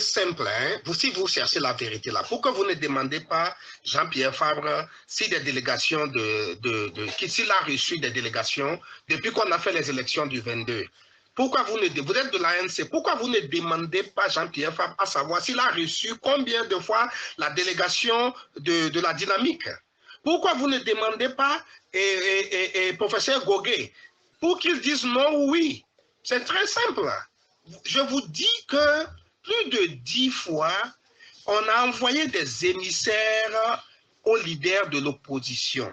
simple. Hein? Si vous cherchez la vérité là, pourquoi vous ne demandez pas Jean-Pierre Fabre si des délégations s'il a reçu des délégations depuis qu'on a fait les élections du 22? Pourquoi vous êtes de l'ANC, pourquoi vous ne demandez pas Jean-Pierre Fabre à savoir s'il a reçu combien de fois la délégation de la dynamique? Pourquoi vous ne demandez pas professeur Goguet pour qu'il dise non ou oui? C'est très simple. Je vous dis que plus de 10 fois, on a envoyé des émissaires aux leaders de l'opposition,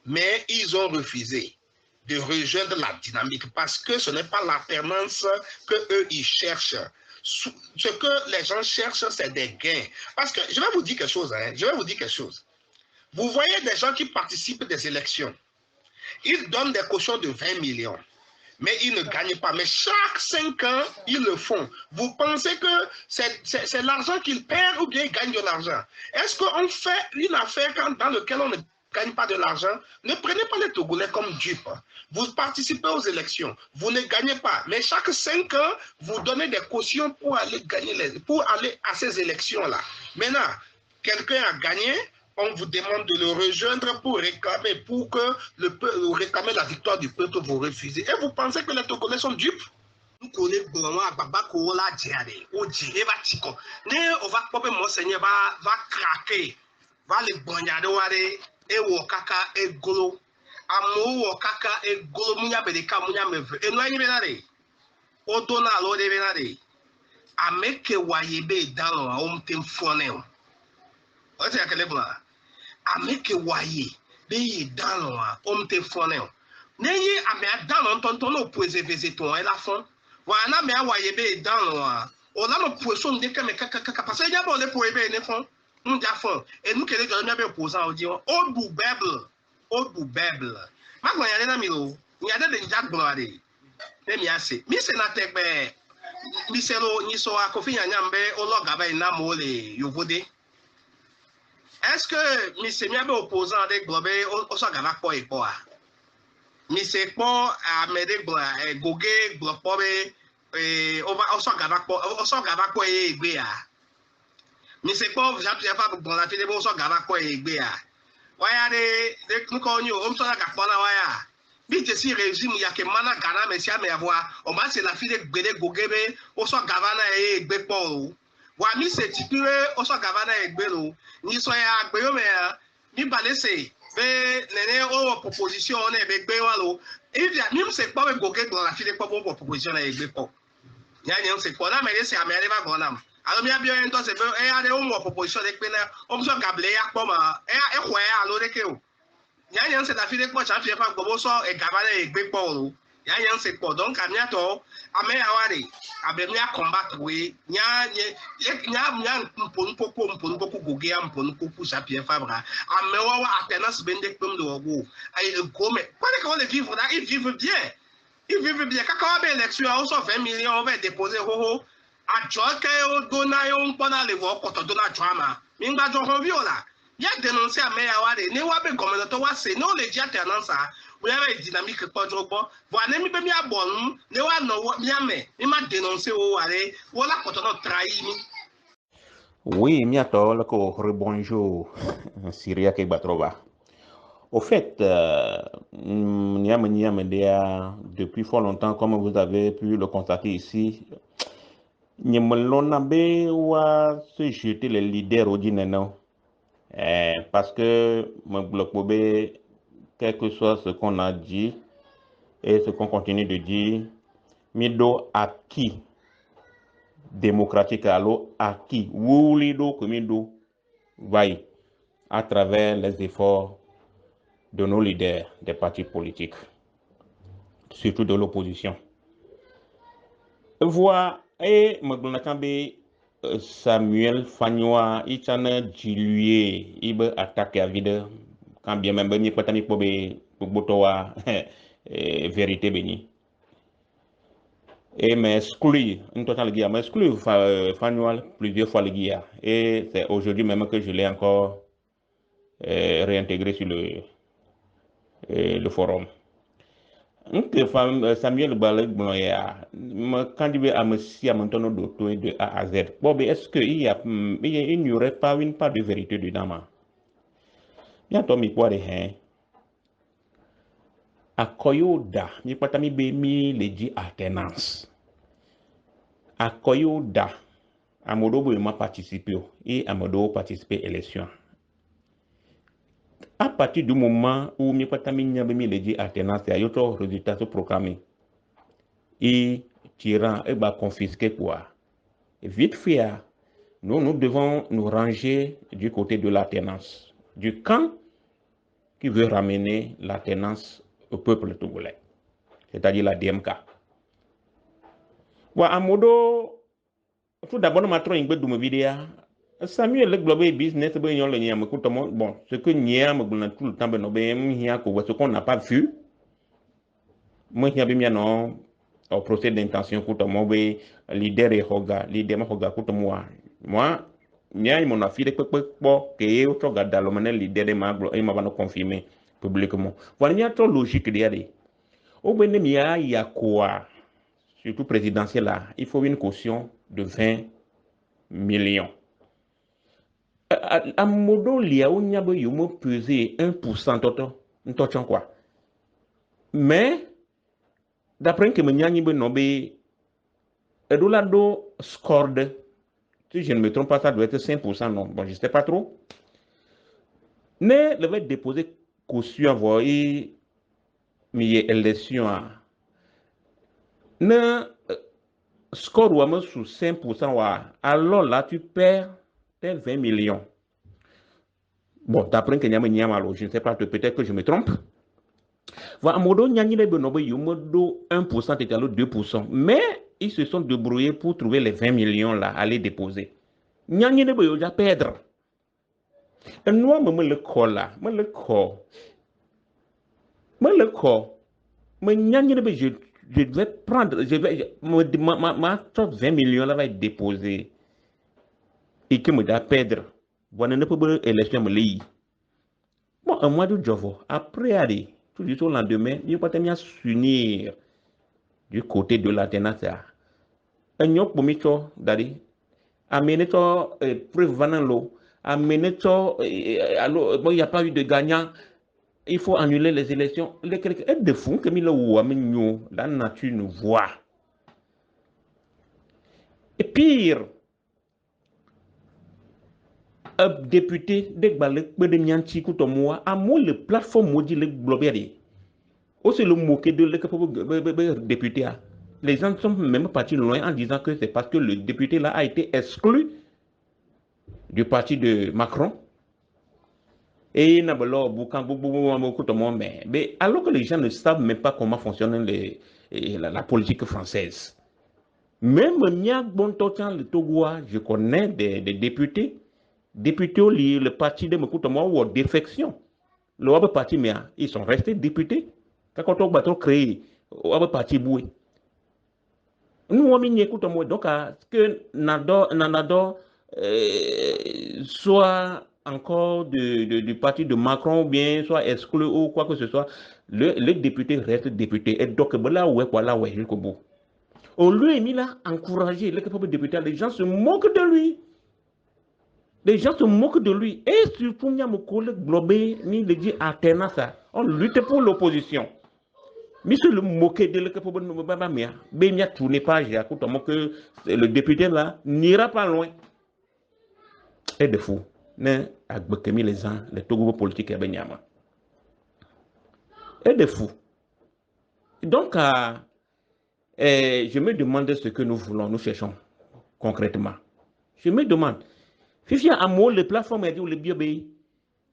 mais ils ont refusé de rejoindre la dynamique parce que ce n'est pas l'alternance qu'eux, ils cherchent. Ce que les gens cherchent, c'est des gains. Parce que, je vais vous dire quelque chose, hein, je vais vous dire quelque chose. Vous voyez des gens qui participent des élections. Ils donnent des cautions de 20 millions. Mais ils ne gagnent pas. Mais chaque 5 ans, ils le font. Vous pensez que c'est l'argent qu'ils perdent ou bien ils gagnent de l'argent? Est-ce qu'on fait une affaire dans laquelle on ne gagne pas de l'argent? Ne prenez pas les Togolais comme dupes. Vous participez aux élections. Vous ne gagnez pas. Mais chaque 5 ans, vous donnez des cautions pour aller pour aller à ces élections-là. Maintenant, quelqu'un a gagné. On vous demande de le rejoindre pour réclamer, pour que le peuple réclamer la victoire du peuple, vous refusez. Et vous pensez que les Togolais sont dupes? Nous connaissons on va pas monseigneur va craquer, va les bognarder et wakaka et golo. Amo wakaka et golo munya bedeka munya meve. Et nous y venons. Odona l'ode venade. Ameke wayebe dans la home team fonel. Ote akele bla. Ameke waye be yi dans la home team fonel. Neye ame dans tonton no préserver ton et la fond. Wana me wayebe dans la. On a le poisson de kaka parce que y a bon les pour ebe ne fond. Nous ja fond. Et nous kele de be opposant au dire Odu Bible. Ma ko yale na mi lo. Ni ade de jack bloade. Mi ase. Mi se na tekbe mi se lo ni so akofi nyambe ologaba ina mo le yovode. Est-ce que mi se mi abe opposant de globe o so gaba po epo a? Mi se po amede goge glopo be o so gaba po egbe a. Mi se po Jean-Pierre Fabre bon la file o so gaba po egbe a. Waya de nko nyo o so ga po na waya. Bi je si régime ya ke mana Ghana mesia me avoir o ma se la file gbede gogebe o so gavana egbe po o. Wa mi se tipire o so gavana egbe lo. Ni so ya gbe yo me mi balese be nene o proposition on e be gbe wa lo. E dia mi se pa we goge do la file po proposition e egbe po. Nya nya se po na me se amere ba gonam. Alors mi abio en to se be e ade o proposition de pe na o so gable ya po ma e ho e alo de ke o. Nya nya se la file po Jean-Pierre Fabre go so e gavana egbe po lo. Ya yan se po donc amia to ame aware abemi combat we nya mpon poko goge am mpon poko Jean-Pierre Fabre ame wa alternance bende pom de ogo ay go me pas que on le vivre là ils vivent bien quand on a élection on so 20 millions on va déposer ho a joke o dona yo mpona le wo ko to dona drama mi ngba jo ho viola ya dénoncer ame aware ni wa be gomena to wa se no le di alternance we have dynamique pas trop bon voilà mi be mi abon ne wa no mi ame mi ma dénoncer o ware wala ko to no trahi mi. Oui, mi attends que rebonjour Syria ke batrova. Au fait, depuis fort longtemps, comme vous avez pu le constater ici, Niamolonabe wa se jeter les leaders au dineno. Parce que mon bloc bobé, quel que soit ce qu'on a dit et ce qu'on continue de dire, mido acquis démocratique allo acquis wulido comido vaille à travers les efforts de nos leaders des partis politiques, surtout de l'opposition. Voix et Magbonakambe Samuel Fagnoa Ichana Diluye Ibe attaque à vide quand bien même mi patami pobe botowa vérité béni et m'exclut une totale guia m'exclut Fagnoa plusieurs fois le guia et c'est aujourd'hui même que je l'ai encore réintégré sur le forum. que Samuel Balek Bloya, candidat à monsieur à mon tonneau d'auto de A à Z. Bon, mais est-ce qu'il n'y aurait pas une part de vérité dedans? Bientôt, mi quoi de hein? À Koyoda, mi pas mi be mi le dit alternance. À Koyoda, à Modo m'a participé et à Modo participer à l'élection. À partir du moment où mi pas mi le dit alternance, il y a d'autres résultats proclamés. Et tirant et bah confisqué quoi. Vite fait, nous devons nous ranger du côté de l'alternance, du camp qui veut ramener l'alternance au peuple togolais, c'est-à-dire la DMK. Bon, à modo, tout d'abord, nous avons une bonne vidéo. Samuel le global business, bon, ce que nous avons tout le temps, ce qu'on n'a pas vu, moi, il y a bien au procès d'intention, leader et Hoga, leader Hoga, moi, il mon affaire que autre gars dans le manel leader de Maglo et m'a confirmé publiquement. Voilà, il y a trop logique derrière. Au bout de il y a quoi, surtout présidentiel là, il faut une caution de 20 millions. À modo lia où n'y a pas eu pesé 1% toto, quoi. Mais d'après que me n'y a pas Edulado scored, si je ne me trompe pas, ça doit être 5%, non. Bon, je ne sais pas trop. Mais le va déposer caution à voir et élection. Ne score ou sous 5%, alors là, tu perds tes 20 millions. Bon, d'après que n'y a malo, je ne sais pas, peut-être que je me trompe. Voilà, modo n'y a ni les bonobos, il y a 1% et 2%. Mais ils se sont débrouillés pour trouver les 20 millions là, à les déposer. N'y a ni les bonobos, perdre. Et moi, je me le call là, je me le call. Je vais prendre, ma 20 millions là va être déposé. Et que me da perdre. Voilà, ne peut pas élection me l'y. Bon, un mois de jour, après aller, tout du tout le lendemain, il n'y a pas de s'unir du côté de l'alternance. Un yop pour m'y d'aller. Amener toi, preuve venant l'eau. Amener toi, bon, il n'y a pas eu de gagnant. Il faut annuler les élections. Les quelqu'un de fou que la nature nous voit. Et pire, un député de Balek Bedemianchi Koutomoa a mon le plateforme maudit le globéré. Aussi le moquer de le député. Les gens sont même partis loin en disant que c'est parce que le député là a été exclu du parti de Macron. Et il n'a pas mais alors que les gens ne savent même pas comment fonctionne la politique française. Même le Togo, je connais des députés le parti de Mokoutomo ou défection. Le parti, mais ils sont restés députés. Quand on a créé le parti Boué. Nous, on a donc, que Nanado soit encore du parti de Macron, ou bien soit exclu ou quoi que ce soit, le député reste député. Et donc, là, ouais, jusqu'au bout. Au lieu, il a encouragé les députés, les gens se moquent de lui. Les gens se moquent de lui. Et surtout, il y a mon collègue Globé, ni le dit alternance, on lutte pour l'opposition. Mais se le moquer de l'équipe, tourné page, que le député là n'ira pas loin. Et de fou, les gens, les Togo politiques et Benyama. Et de fou. Donc, je me demande ce que nous voulons, nous cherchons concrètement. Je me demande. Fifia Amo, le plateforme a dit le biobé.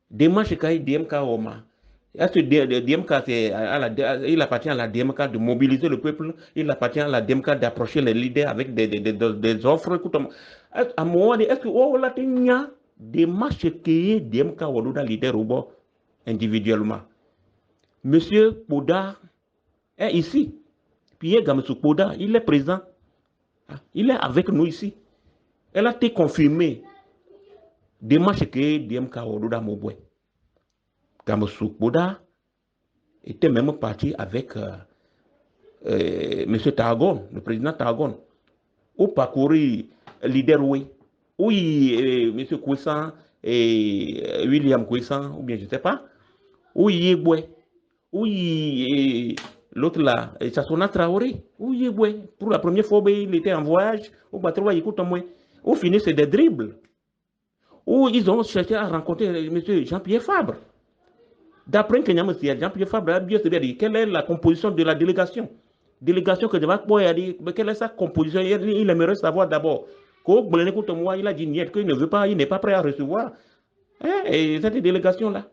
Démarche Kaï DMK Oma. Est-ce que DMK, il appartient à la DMK de mobiliser le peuple, il appartient à la DMK d'approcher les leaders avec des offres. À moi, est-ce que oh là il y a des marches qui DMK ou dans leader ou individuellement. Monsieur Poda est ici. Pierre Gamsou Poda, il est présent. Il est avec nous ici. Elle a été confirmée. Des marches qui DMK ou dans Moboué. Gamsou Poda était même parti avec M. Targon, le président Targon, ou parcourir leader oui, oui, M. Kouissan et William Kouissan, ou bien je ne sais pas, oui, Yéboué, oui, l'autre là, Sassona Traoré, oui, Yéboué, pour la première fois, il était en voyage, au bateau, écoute moi, au fini, c'est des dribbles, où ils ont cherché à rencontrer M. Jean-Pierre Fabre. D'après Jean-Pierre Fabre a bien dit quelle est la composition de la délégation. Délégation que Jacques Boy a dit, mais quelle est sa composition? Il aimerait savoir d'abord. Il a dit qu'il ne veut pas, il n'est pas prêt à recevoir cette délégation-là.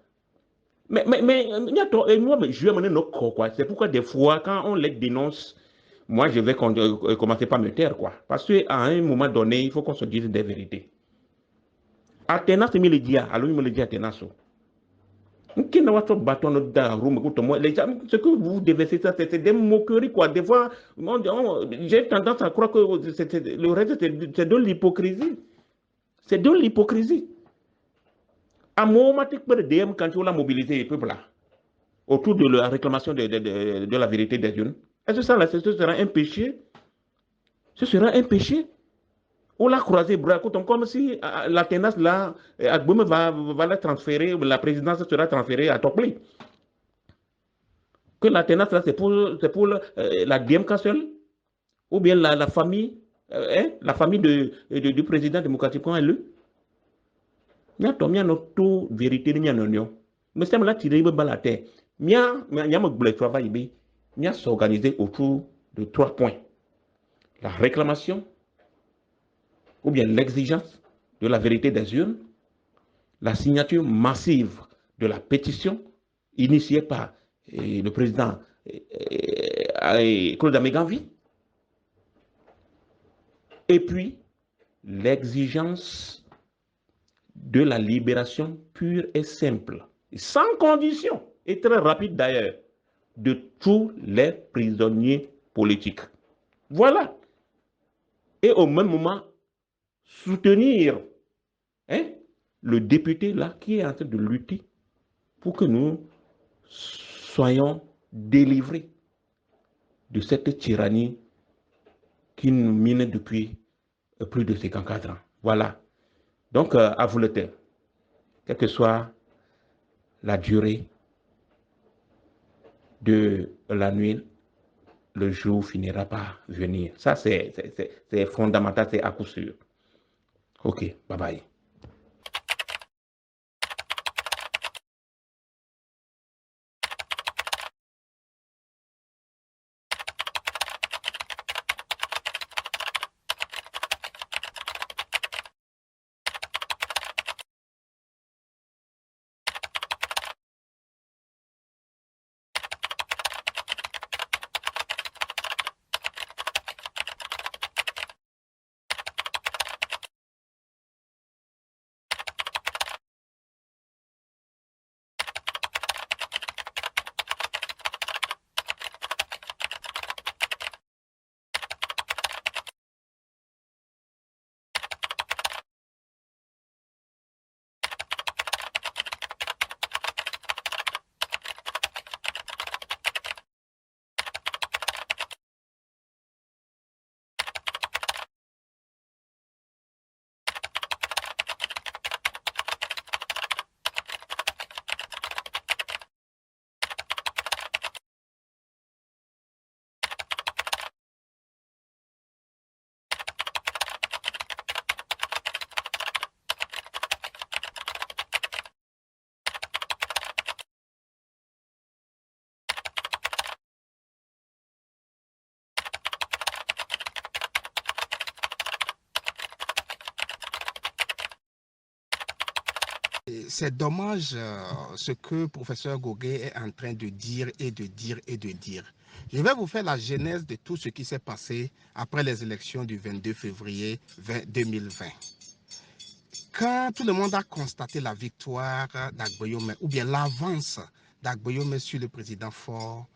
Mais moi, je vais mener nos corps, quoi. C'est pourquoi des fois, quand on les dénonce, moi, je vais commencer par me taire, quoi. Parce qu'à un moment donné, il faut qu'on se dise des vérités. Athénas, c'est le dia, alors il me le dit Athénas. Ce que vous devez faire, c'est des moqueries, quoi. Des fois, j'ai tendance à croire que le reste, c'est de l'hypocrisie. C'est de l'hypocrisie. À moment quand tu as mobilisé les peuples là, autour de la réclamation de la vérité des dieux, est-ce que ça, là, ce sera un péché? Ce sera un péché? On l'a croisé bras, comme si la tenace là, Agboum va la transférer, la présidence sera transférée à Tokli. Que la tenace là, c'est pour la DMK seule, ou bien la famille, la famille du président démocratiquement élu. Il y a une vérité, il y a une union. Mais ça me l'a tiré la terre. Il y a un travail, il y a s'organiser autour de 3 points. La réclamation, ou bien l'exigence de la vérité des urnes, la signature massive de la pétition initiée par le président Claude Améganvi, et puis l'exigence de la libération pure et simple, sans condition, et très rapide d'ailleurs, de tous les prisonniers politiques. Voilà. Et au même moment, soutenir le député là qui est en train de lutter pour que nous soyons délivrés de cette tyrannie qui nous mine depuis plus de 54 ans. Voilà. Donc, à vous le temps, quelle que soit la durée de la nuit, le jour finira par venir. Ça, c'est fondamental, c'est à coup sûr. Ok, bye bye. C'est dommage ce que le professeur Goguet est en train de dire et de dire et de dire. Je vais vous faire la genèse de tout ce qui s'est passé après les élections du 22 février 2020. Quand tout le monde a constaté la victoire d'Agboyome, ou bien l'avance d'Agboyome sur le président Faure,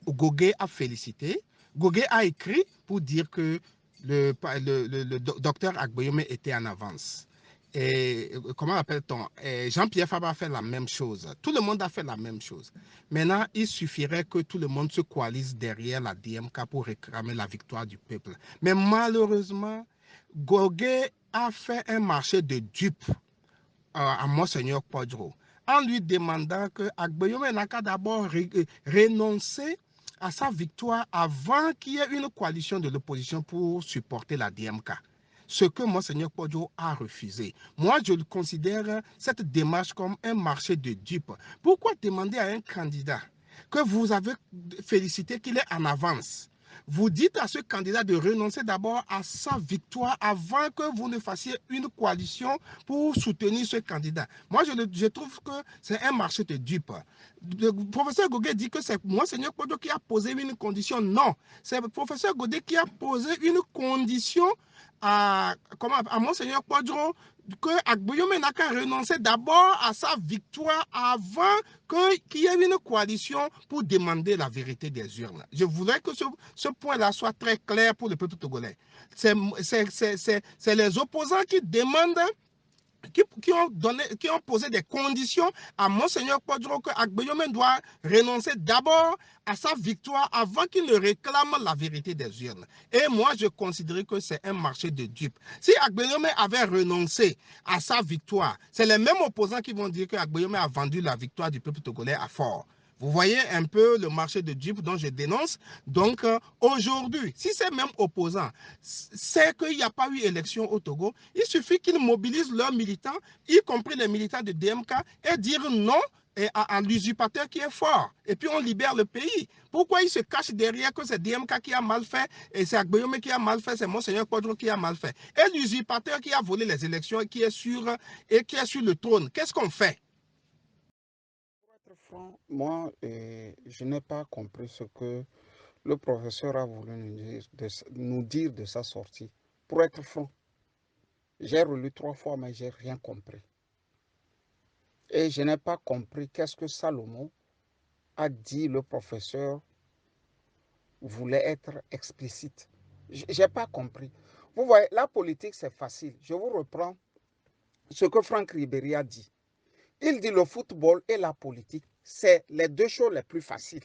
Goguet a félicité. Goguet a écrit pour dire que le docteur Agboyome était en avance. Et comment appelle-t-on? Jean-Pierre Fabre a fait la même chose. Tout le monde a fait la même chose. Maintenant, il suffirait que tout le monde se coalise derrière la DMK pour réclamer la victoire du peuple. Mais malheureusement, Goguet a fait un marché de dupes à Monseigneur Podro en lui demandant que Agbeyome n'a qu'à d'abord renoncer à sa victoire avant qu'il y ait une coalition de l'opposition pour supporter la DMK. Ce que Monseigneur Podjo a refusé. Moi, je considère cette démarche comme un marché de dupes. Pourquoi demander à un candidat que vous avez félicité qu'il est en avance? Vous dites à ce candidat de renoncer d'abord à sa victoire avant que vous ne fassiez une coalition pour soutenir ce candidat. Moi, je trouve que c'est un marché de dupes. Le professeur Goguet dit que c'est Monseigneur Podjo qui a posé une condition. Non, c'est le professeur Goguet qui a posé une condition à Monseigneur Podjo que Agbeyome n'a qu'à renoncer d'abord à sa victoire avant qu'il y ait une coalition pour demander la vérité des urnes. Je voudrais que ce point-là soit très clair pour le peuple togolais. C'est les opposants qui demandent, qui ont posé des conditions à Monseigneur Podro que Agbeyome doit renoncer d'abord à sa victoire avant qu'il ne réclame la vérité des urnes. Et moi, je considère que c'est un marché de dupes. Si Agbeyome avait renoncé à sa victoire, c'est les mêmes opposants qui vont dire que Agbeyome a vendu la victoire du peuple togolais à fort. Vous voyez un peu le marché de dupes dont je dénonce. Donc, aujourd'hui, si ces mêmes opposants savent qu'il n'y a pas eu élection au Togo, il suffit qu'ils mobilisent leurs militants, y compris les militants de DMK, et dire non à l'usurpateur qui est fort. Et puis on libère le pays. Pourquoi ils se cachent derrière que c'est DMK qui a mal fait, et c'est Agbeyome qui a mal fait, c'est Monseigneur Podro qui a mal fait. Et l'usurpateur qui a volé les élections et qui est sur le trône, qu'est-ce qu'on fait? Pour être franc, moi, je n'ai pas compris ce que le professeur a voulu nous dire de sa sortie. Pour être franc, j'ai relu 3 fois, mais je n'ai rien compris. Et je n'ai pas compris qu'est-ce que Salomon a dit, le professeur voulait être explicite. Je n'ai pas compris. Vous voyez, la politique, c'est facile. Je vous reprends ce que Franck Ribéry a dit. Il dit le football et la politique, c'est les deux choses les plus faciles.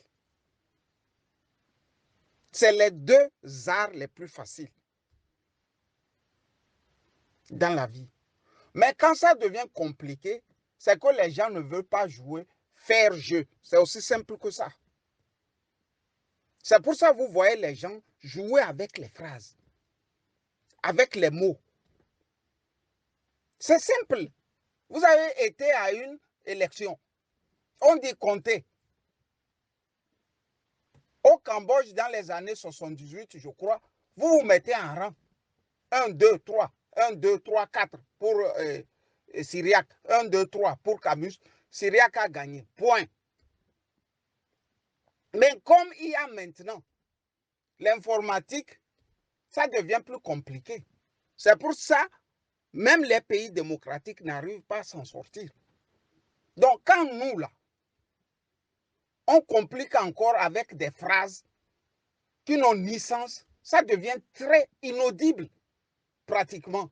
C'est les deux arts les plus faciles dans la vie. Mais quand ça devient compliqué, c'est que les gens ne veulent pas jouer, faire jeu. C'est aussi simple que ça. C'est pour ça que vous voyez les gens jouer avec les phrases, avec les mots. C'est simple. Vous avez été à une élection. On dit compter. Au Cambodge, dans les années 78, je crois, vous vous mettez en rang. 1, 2, 3. 1, 2, 3, 4 pour Syriac. 1, 2, 3 pour Camus. Syriac a gagné. Point. Mais comme il y a maintenant l'informatique, ça devient plus compliqué. C'est pour ça, même les pays démocratiques n'arrivent pas à s'en sortir. Donc, quand nous, là, on complique encore avec des phrases qui n'ont ni sens, ça devient très inaudible, pratiquement,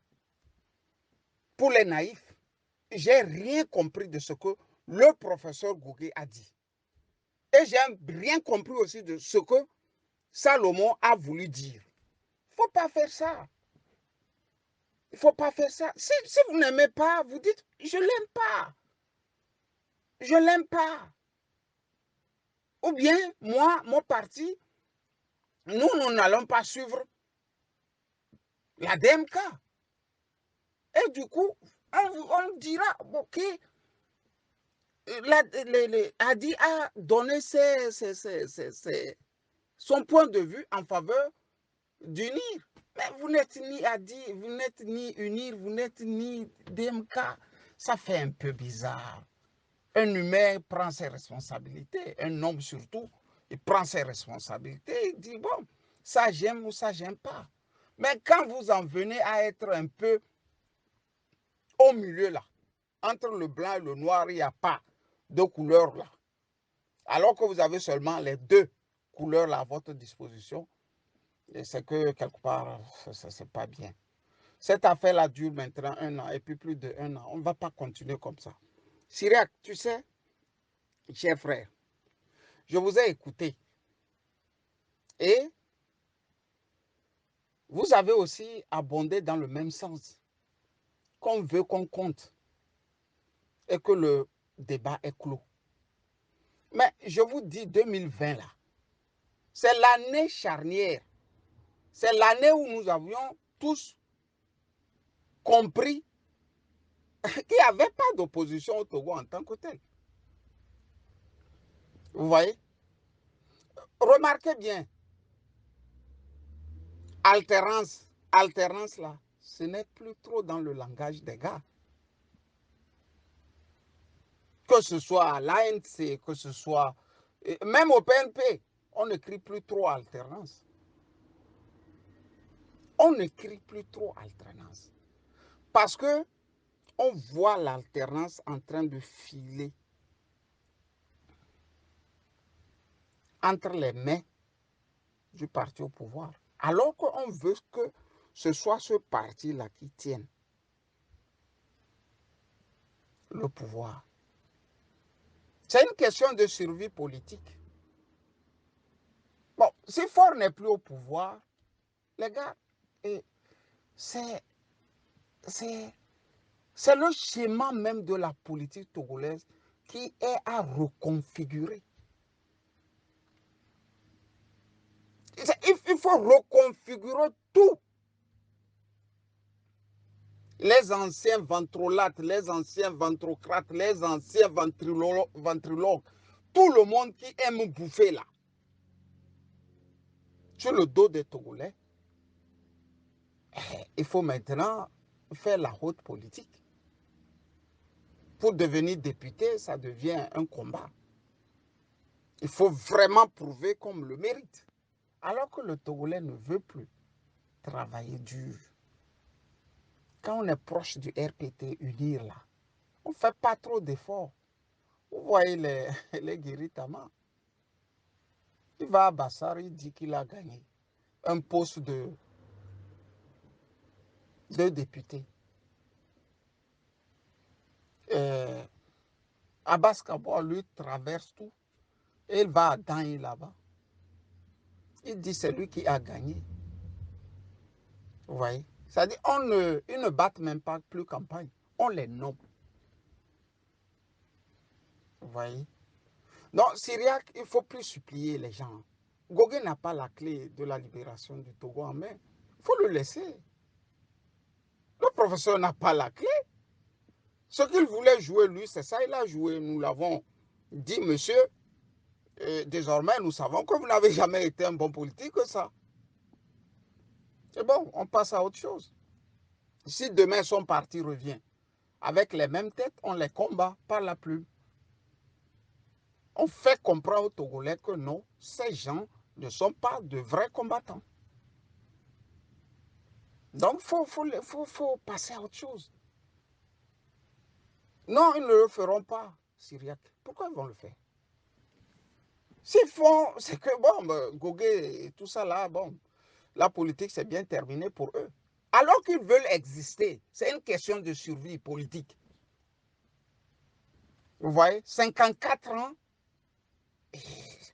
pour les naïfs. J'ai rien compris de ce que le professeur Goguet a dit. Et j'ai rien compris aussi de ce que Salomon a voulu dire. Il ne faut pas faire ça. Il ne faut pas faire ça. Si vous n'aimez pas, vous dites, je ne l'aime pas. Je ne l'aime pas. Ou bien, moi, mon parti, nous n'allons pas suivre la DMK. Et du coup, on dira, ok, Hadi a donné son point de vue en faveur d'unir. Mais vous n'êtes ni Hadi, vous n'êtes ni unir, vous n'êtes ni DMK. Ça fait un peu bizarre. Un humain prend ses responsabilités, un homme surtout, il prend ses responsabilités, il dit, bon, ça j'aime ou ça j'aime pas. Mais quand vous en venez à être un peu au milieu là, entre le blanc et le noir, il n'y a pas de couleur là. Alors que vous avez seulement les deux couleurs là à votre disposition, et c'est que quelque part, ça c'est pas bien. Cette affaire-là dure maintenant 1 an et puis plus de 1 an. On ne va pas continuer comme ça. Syriac, tu sais, cher frère, je vous ai écouté. Et vous avez aussi abondé dans le même sens. Qu'on veut qu'on compte et que le débat est clos. Mais je vous dis, 2020 là, c'est l'année charnière. C'est l'année où nous avions tous compris qu'il n'y avait pas d'opposition au Togo en tant que tel. Vous voyez? Remarquez bien, alternance là, ce n'est plus trop dans le langage des gars. Que ce soit à l'ANC, que ce soit... Même au PNP, on n'écrit plus trop alternance. On n'écrit plus trop alternance. Parce que on voit l'alternance en train de filer entre les mains du parti au pouvoir. Alors qu'on veut que ce soit ce parti-là qui tienne le pouvoir. C'est une question de survie politique. Bon, si Faure n'est plus au pouvoir, les gars, c'est le schéma même de la politique togolaise qui est à reconfigurer. Il faut reconfigurer tout. Les anciens ventrolates, les anciens ventrocrates, les anciens ventriloques, tout le monde qui aime bouffer là, sur le dos des Togolais, il faut maintenant faire la haute politique. Pour devenir député, ça devient un combat. Il faut vraiment prouver qu'on le mérite. Alors que le Togolais ne veut plus travailler dur. Quand on est proche du RPT unir là, on ne fait pas trop d'efforts. Vous voyez les Guiritama. Il va à Bassar, il dit qu'il a gagné un poste de député. Abbas Kabo, lui, traverse tout. Et il va à Danyi là-bas. Il dit c'est lui qui a gagné. Vous voyez? C'est-à-dire ils ne battent même pas plus campagne. On les nomme. Vous voyez? Donc, Syriac, il ne faut plus supplier les gens. Gogé n'a pas la clé de la libération du Togo en main. Il faut le laisser. Le professeur n'a pas la clé. Ce qu'il voulait jouer, lui, c'est ça, il a joué. Nous l'avons dit, monsieur, désormais, nous savons que vous n'avez jamais été un bon politique que ça. C'est bon, on passe à autre chose. Si demain son parti revient avec les mêmes têtes, on les combat par la plume. On fait comprendre aux Togolais que non, ces gens ne sont pas de vrais combattants. Donc, il faut passer à autre chose. Non, ils ne le feront pas, Syriac. Pourquoi ils vont le faire? S'ils font, c'est que, bon, Gogé et tout ça là, bon, la politique, c'est bien terminé pour eux. Alors qu'ils veulent exister, c'est une question de survie politique. Vous voyez, 54 ans,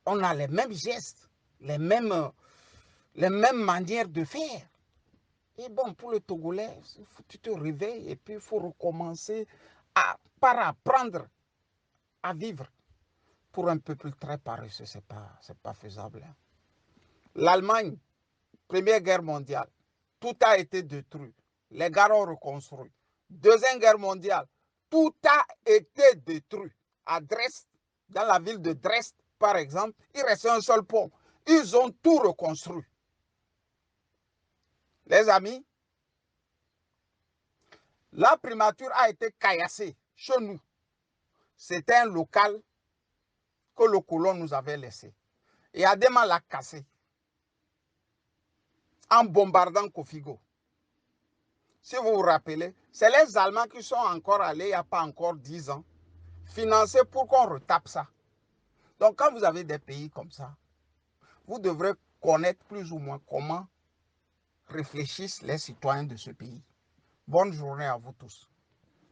on a les mêmes gestes, les mêmes manières de faire. Et bon, pour le Togolais, tu te réveilles et puis il faut recommencer par apprendre à vivre. Pour un peuple très paresseux, ce n'est pas faisable. L'Allemagne, Première Guerre mondiale, tout a été détruit. Les gars ont reconstruit. Deuxième Guerre mondiale, tout a été détruit. À Dresde, dans la ville de Dresde, par exemple, il restait un seul pont. Ils ont tout reconstruit. Les amis, la primature a été caillassée chez nous. C'était un local que le colon nous avait laissé. Et Adema l'a cassé en bombardant Kofigo. Si vous vous rappelez, c'est les Allemands qui sont encore allés il n'y a pas encore 10 ans, financer pour qu'on retape ça. Donc quand vous avez des pays comme ça, vous devrez connaître plus ou moins comment réfléchissent les citoyens de ce pays. Bonne journée à vous tous.